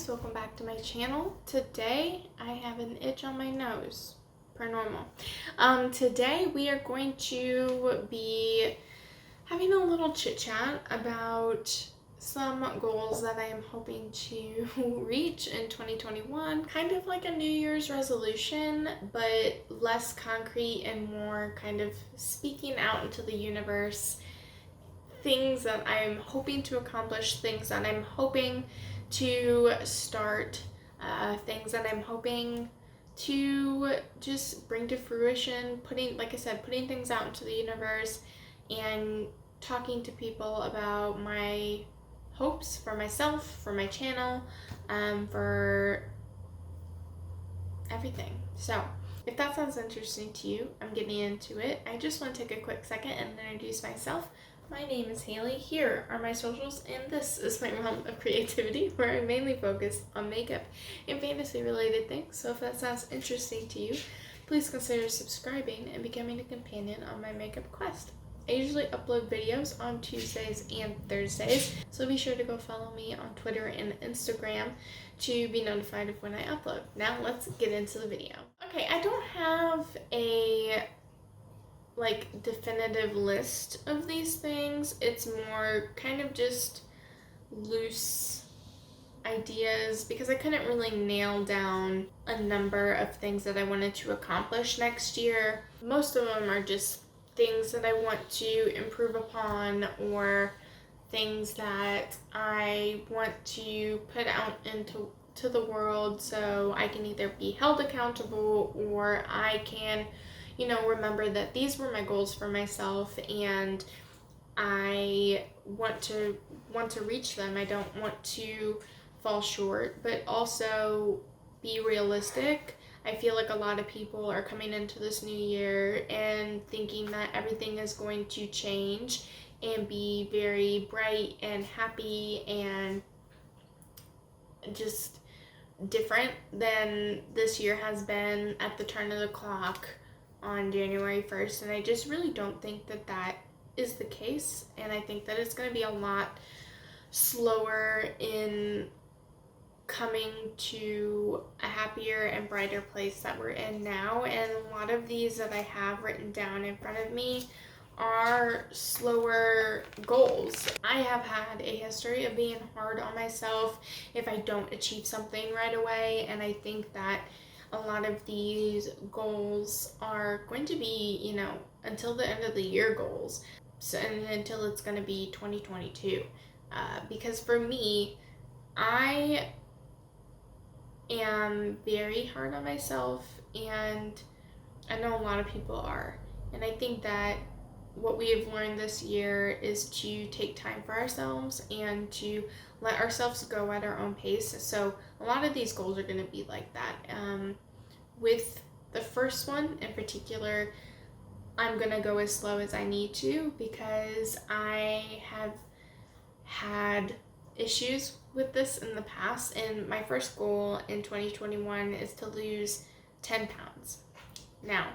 guys, welcome back to my channel. Today I have an itch on my nose, per normal. Today we are going to be having a little chit chat about some goals that I am hoping to reach in 2021. Kind of like a New Year's resolution, but less concrete and more kind of speaking out into the universe. Things that I'm hoping to accomplish, things that I'm hoping to start, things that I'm hoping to just bring to fruition, putting things out into the universe and talking to people about my hopes for myself, for my channel, for everything. So if that sounds interesting to you, I'm getting into it. I just want to take a quick second and introduce myself. My name is Haley. Here are my socials, and this is my realm of creativity where I mainly focus on makeup and fantasy related things. So if that sounds interesting to you, please consider subscribing and becoming a companion on my makeup quest. I usually upload videos on Tuesdays and Thursdays, so be sure to go follow me on Twitter and Instagram to be notified of when I upload. Now let's get into the video. Okay, I don't have a definitive list of these things. It's more kind of just loose ideas because I couldn't really nail down a number of things that I wanted to accomplish next year. Most of them are just things that I want to improve upon or things that I want to put out into the world so I can either be held accountable or I can remember that these were my goals for myself and I want to reach them. I don't want to fall short, but also be realistic. I feel like a lot of people are coming into this new year and thinking that everything is going to change and be very bright and happy and just different than this year has been at the turn of the clock on January 1st, and I just really don't think that that is the case, and I think that it's going to be a lot slower in coming to a happier and brighter place that we're in now, and a lot of these that I have written down in front of me are slower goals. I have had a history of being hard on myself if I don't achieve something right away, and I think that a lot of these goals are going to be, until the end of the year goals. So, and until it's going to be 2022. Because for me, I am very hard on myself, and I know a lot of people are. And I think that what we have learned this year is to take time for ourselves and to let ourselves go at our own pace. So a lot of these goals are going to be like that. With the first one in particular, I'm going to go as slow as I need to because I have had issues with this in the past, and my first goal in 2021 is to lose 10 pounds. Now,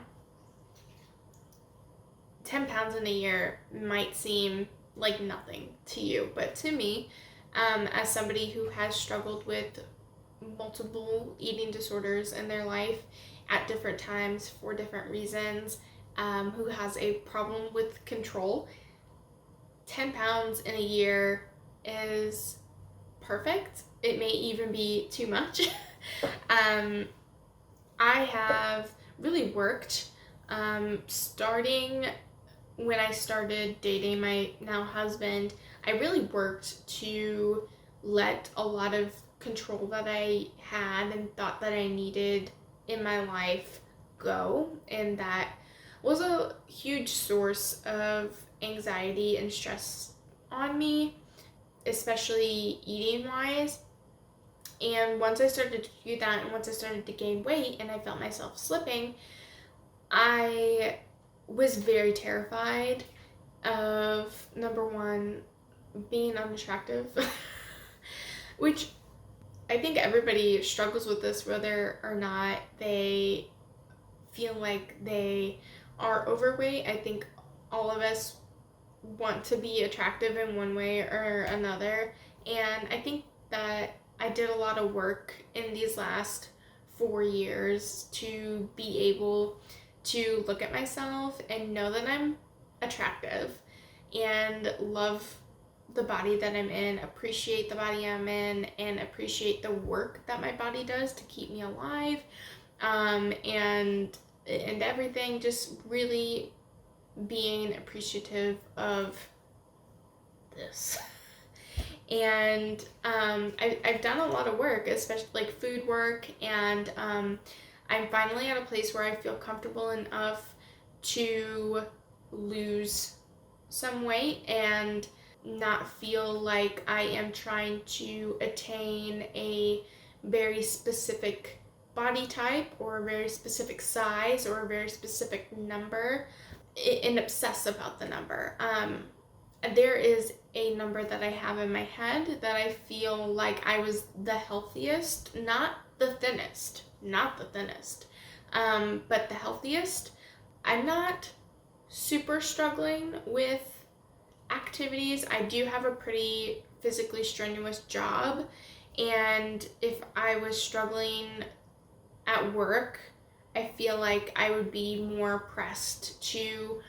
10 pounds in a year might seem like nothing to you, but to me, as somebody who has struggled with multiple eating disorders in their life at different times for different reasons, who has a problem with control, 10 pounds in a year is perfect. It may even be too much. I have really worked starting when I started dating my now husband. I really worked to let a lot of control that I had and thought that I needed in my life go, and that was a huge source of anxiety and stress on me, especially eating wise. And once I started to do that, and once I started to gain weight and I felt myself slipping, I was very terrified of, number one, being unattractive, which I think everybody struggles with this, whether or not they feel like they are overweight. I think all of us want to be attractive in one way or another, and I think that I did a lot of work in these last 4 years to be able to look at myself and know that I'm attractive and love the body that I'm in, appreciate the body I'm in, and appreciate the work that my body does to keep me alive, and everything. Just really being appreciative of this. And I've done a lot of work, especially like food work, and I'm finally at a place where I feel comfortable enough to lose some weight and not feel like I am trying to attain a very specific body type or a very specific size or a very specific number and obsess about the number. There is a number that I have in my head that I feel like I was the healthiest, not the thinnest, but the healthiest. I'm not super struggling with activities. I do have a pretty physically strenuous job, and if I was struggling at work, I feel like I would be more pressed to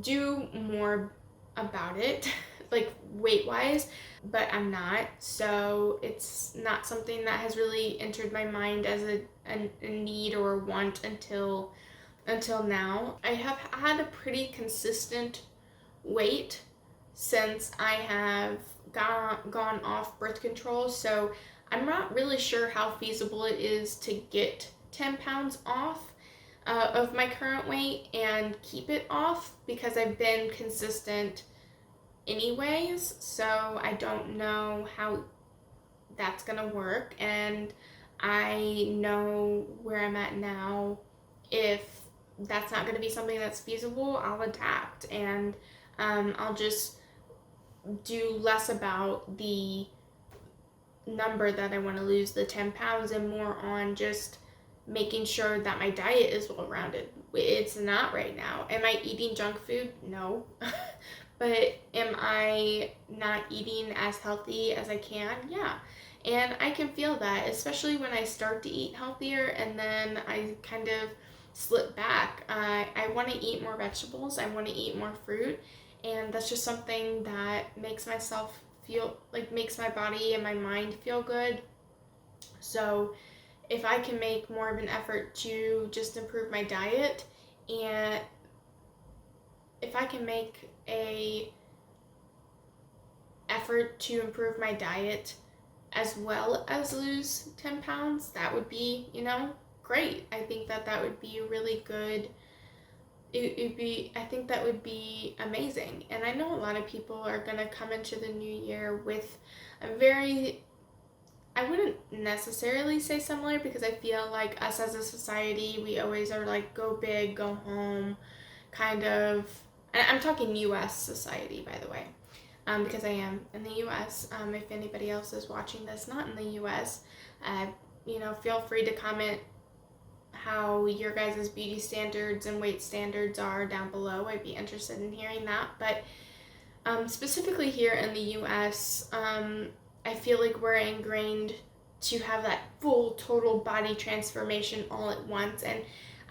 do more about it, like weight wise, but I'm not. So it's not something that has really entered my mind as a need or a want until now. I have had a pretty consistent weight since I have gone off birth control, so I'm not really sure how feasible it is to get 10 pounds off of my current weight and keep it off, because I've been consistent anyways, so I don't know how that's gonna work, and I know where I'm at now. If that's not gonna be something that's feasible, I'll adapt, and I'll just do less about the number that I want to lose, the 10 pounds, and more on just making sure that my diet is well rounded. It's not right now. Am I eating junk food? No. But am I not eating as healthy as I can? Yeah. And I can feel that, especially when I start to eat healthier and then I kind of slip back. I want to eat more vegetables, I want to eat more fruit, and that's just something that makes myself feel like, makes my body and my mind feel good. So if I can make more of an effort to just improve my diet, and if I can make a effort to improve my diet as well as lose 10 pounds, that would be, great. I think that would be really good. I think that would be amazing. And I know a lot of people are going to come into the new year with a very, I wouldn't necessarily say similar, because I feel like us as a society, we always are like, go big, go home, kind of. And I'm talking US society, by the way, because I am in the US. If anybody else is watching this not in the US, feel free to comment how your guys' beauty standards and weight standards are down below. I'd be interested in hearing that. But specifically here in the US, I feel like we're ingrained to have that full total body transformation all at once, and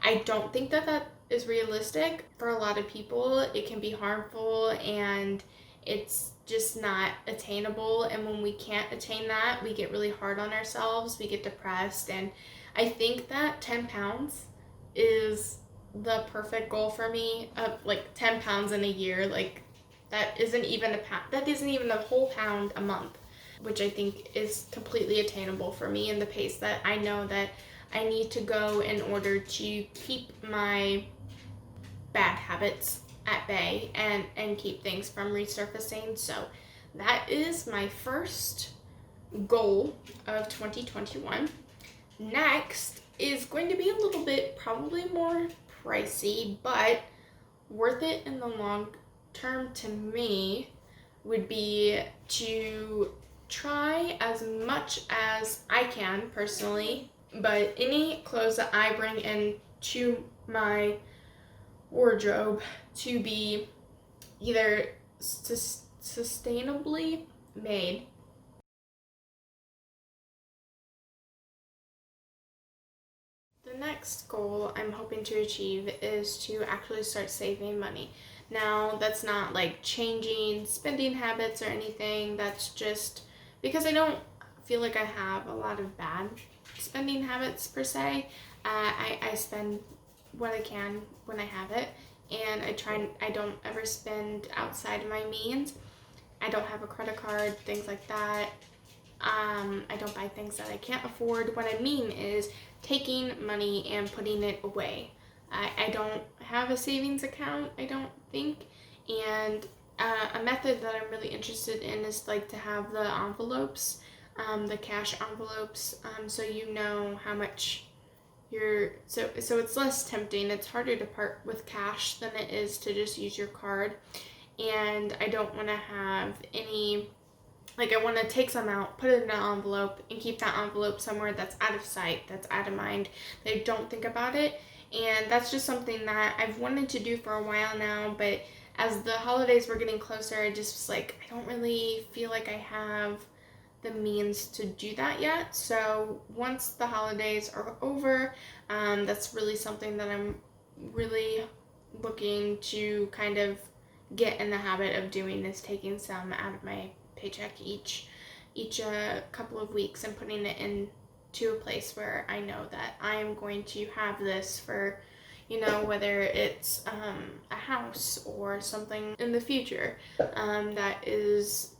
I don't think that is realistic for a lot of people. It can be harmful, and it's just not attainable, and when we can't attain that, we get really hard on ourselves, we get depressed. And I think that 10 pounds is the perfect goal for me. Like 10 pounds in a year, like that isn't even a pound, that isn't even a whole pound a month, which I think is completely attainable for me, and the pace that I know that I need to go in order to keep my bad habits at bay and keep things from resurfacing. So that is my first goal of 2021. Next is going to be a little bit probably more pricey, but worth it in the long term to me, would be to try as much as I can personally, but any clothes that I bring into my wardrobe to be either sustainably made next goal I'm hoping to achieve is to actually start saving money. Now, that's not like changing spending habits or anything. That's just because I don't feel like I have a lot of bad spending habits per se. I spend what I can when I have it, and I don't ever spend outside of my means. I don't have a credit card, things like that. I don't buy things that I can't afford. What I mean is taking money and putting it away. I don't have a savings account, I don't think. And a method that I'm really interested in is like to have the envelopes, the cash envelopes, so you know how much so it's less tempting. It's harder to part with cash than it is to just use your card. And I don't want to have any, like, I want to take some out, put it in an envelope, and keep that envelope somewhere that's out of sight, that's out of mind. They don't think about it. And that's just something that I've wanted to do for a while now, but as the holidays were getting closer, I just was like, I don't really feel like I have the means to do that yet. So once the holidays are over, that's really something that I'm really looking to kind of get in the habit of doing, is taking some out of my paycheck each couple of weeks and putting it into a place where I know that I am going to have this for, whether it's a house or something in the future that is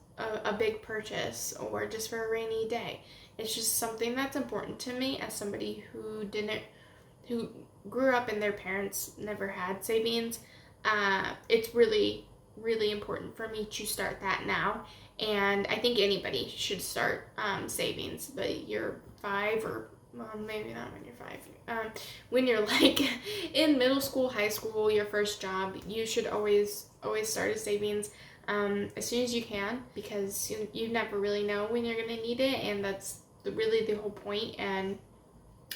a big purchase, or just for a rainy day. It's just something that's important to me as somebody who grew up and their parents never had savings. It's really, really important for me to start that now. And I think anybody should start savings, but you're 5, or well, maybe not when you're 5. When you're like in middle school, high school, your first job, you should always start a savings as soon as you can, because you never really know when you're gonna need it, and that's really the whole point. And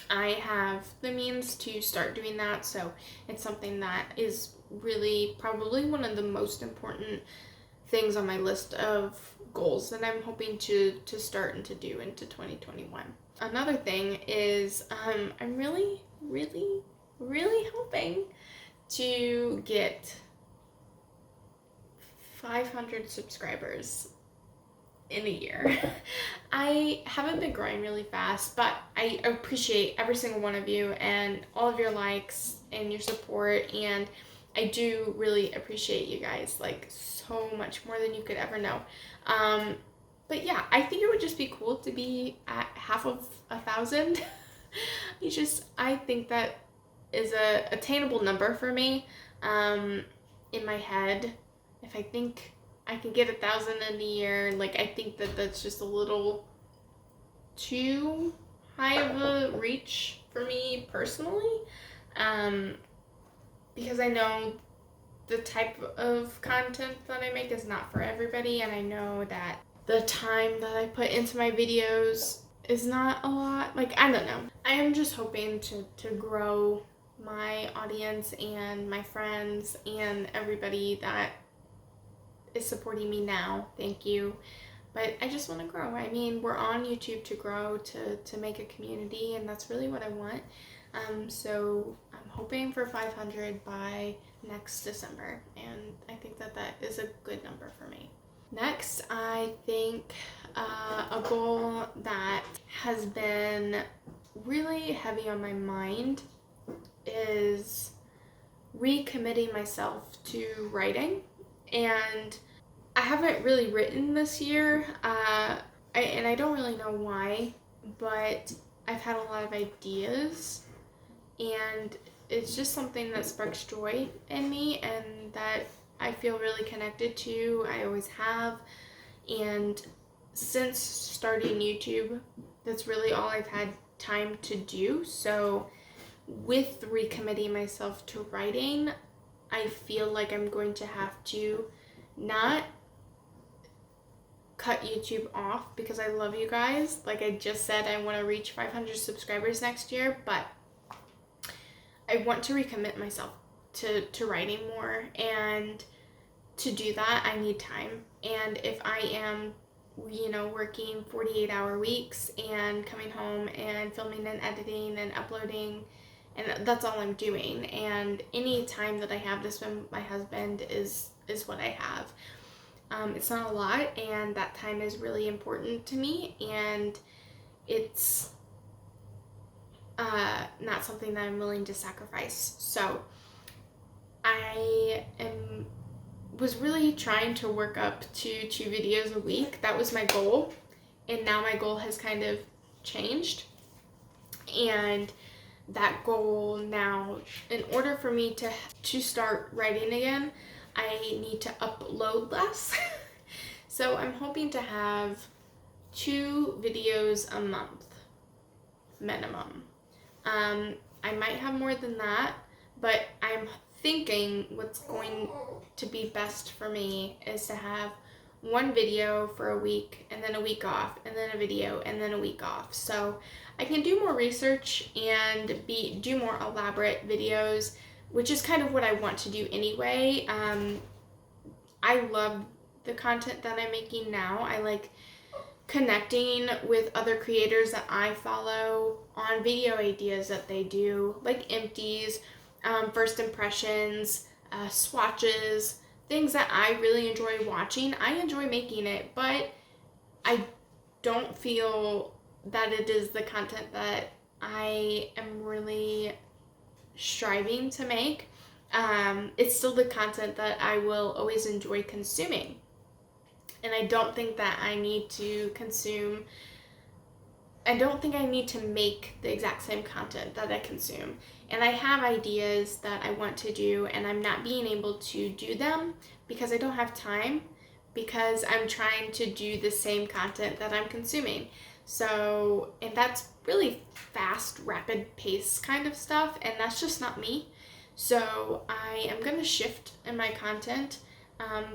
I have the means to start doing that, so it's something that is really probably one of the most important things on my list of goals that I'm hoping to start and to do into 2021. Another thing is I'm really, really, really hoping to get 500 subscribers in a year. I haven't been growing really fast, but I appreciate every single one of you and all of your likes and your support, and I do really appreciate you guys, like, so much more than you could ever know. But yeah, I think it would just be cool to be at half of 1,000. I think that is a attainable number for me in my head. If I think I can get 1,000 in a year, like, I think that that's just a little too high of a reach for me personally, because I know the type of content that I make is not for everybody, and I know that the time that I put into my videos is not a lot. Like, I don't know. I am just hoping to grow my audience and my friends and everybody that is supporting me now. Thank you. But I just want to grow. I mean, we're on YouTube to grow, to make a community, and that's really what I want. So I'm hoping for 500 by next December, and I think that that is a good number for me. Next, I think a goal that has been really heavy on my mind is recommitting myself to writing. And I haven't really written this year, and I don't really know why, but I've had a lot of ideas, and it's just something that sparks joy in me and that I feel really connected to. I always have, and since starting YouTube, that's really all I've had time to do. So with recommitting myself to writing, I feel like I'm going to have to not cut YouTube off, because I love you guys. Like I just said, I want to reach 500 subscribers next year, but I want to recommit myself to writing more, and to do that I need time. And if I am working 48-hour weeks and coming home and filming and editing and uploading and that's all I'm doing. And any time that I have to spend with my husband is what I have. It's not a lot, and that time is really important to me, and it's not something that I'm willing to sacrifice. So I was really trying to work up to 2 videos a week. That was my goal, and now my goal has kind of changed. And that goal now, in order for me to start writing again, I need to upload less. So I'm hoping to have 2 videos a month minimum. I might have more than that, but I'm thinking what's going to be best for me is to have 1 video for a week, and then a week off, and then a video, and then a week off. So I can do more research and do more elaborate videos, which is kind of what I want to do anyway. I love the content that I'm making now. I like connecting with other creators that I follow on video ideas that they do, like empties, first impressions, swatches, things that I really enjoy watching. I enjoy making it, but I don't feel that it is the content that I am really striving to make. It's still the content that I will always enjoy consuming. And I don't think that I need to consume, I don't think I need to make the exact same content that I consume. And I have ideas that I want to do, and I'm not being able to do them because I don't have time, because I'm trying to do the same content that I'm consuming. So, and that's really fast, rapid pace kind of stuff, and that's just not me. So I am going to shift in my content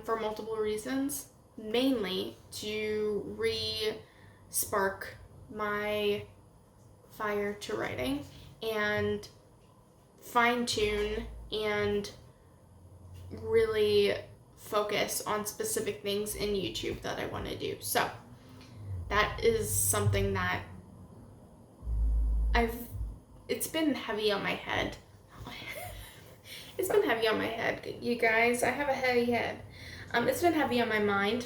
for multiple reasons, mainly to re-spark my fire to writing and fine-tune and really focus on specific things in YouTube that I want to do. So that is something that it's been heavy on my head. It's been heavy on my head, you guys. I have a heavy head. It's been heavy on my mind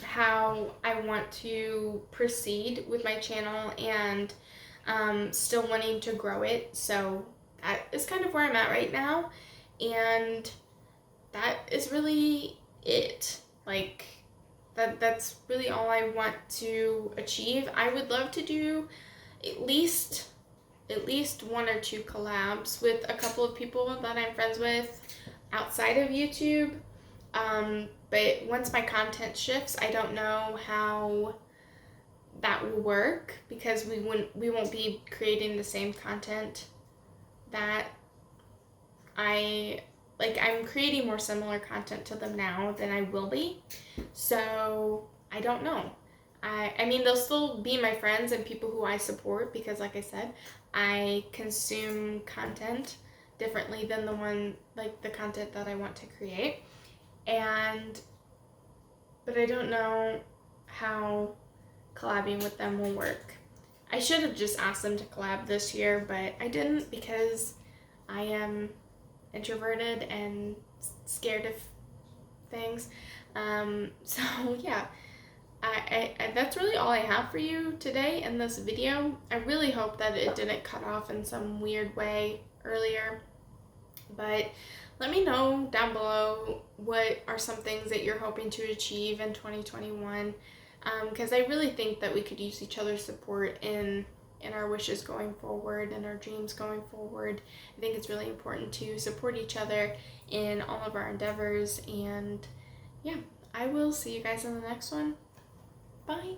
how I want to proceed with my channel and still wanting to grow it. So that is kind of where I'm at right now, and that is really it. Like, that's really all I want to achieve. I would love to do at least 1 or 2 collabs with a couple of people that I'm friends with outside of YouTube. But once my content shifts, I don't know how that will work, because we won't be creating the same content that I'm creating more similar content to them now than I will be. So I don't know. I mean, they'll still be my friends and people who I support, because like I said, I consume content differently than the content that I want to create. But I don't know how collabing with them will work. I should have just asked them to collab this year, but I didn't, because I am introverted and scared of things. So yeah, I that's really all I have for you today in this video. I really hope that it didn't cut off in some weird way earlier, but let me know down below what are some things that you're hoping to achieve in 2021, because I really think that we could use each other's support in our wishes going forward and our dreams going forward. I think it's really important to support each other in all of our endeavors, and yeah, I will see you guys in the next one. Bye.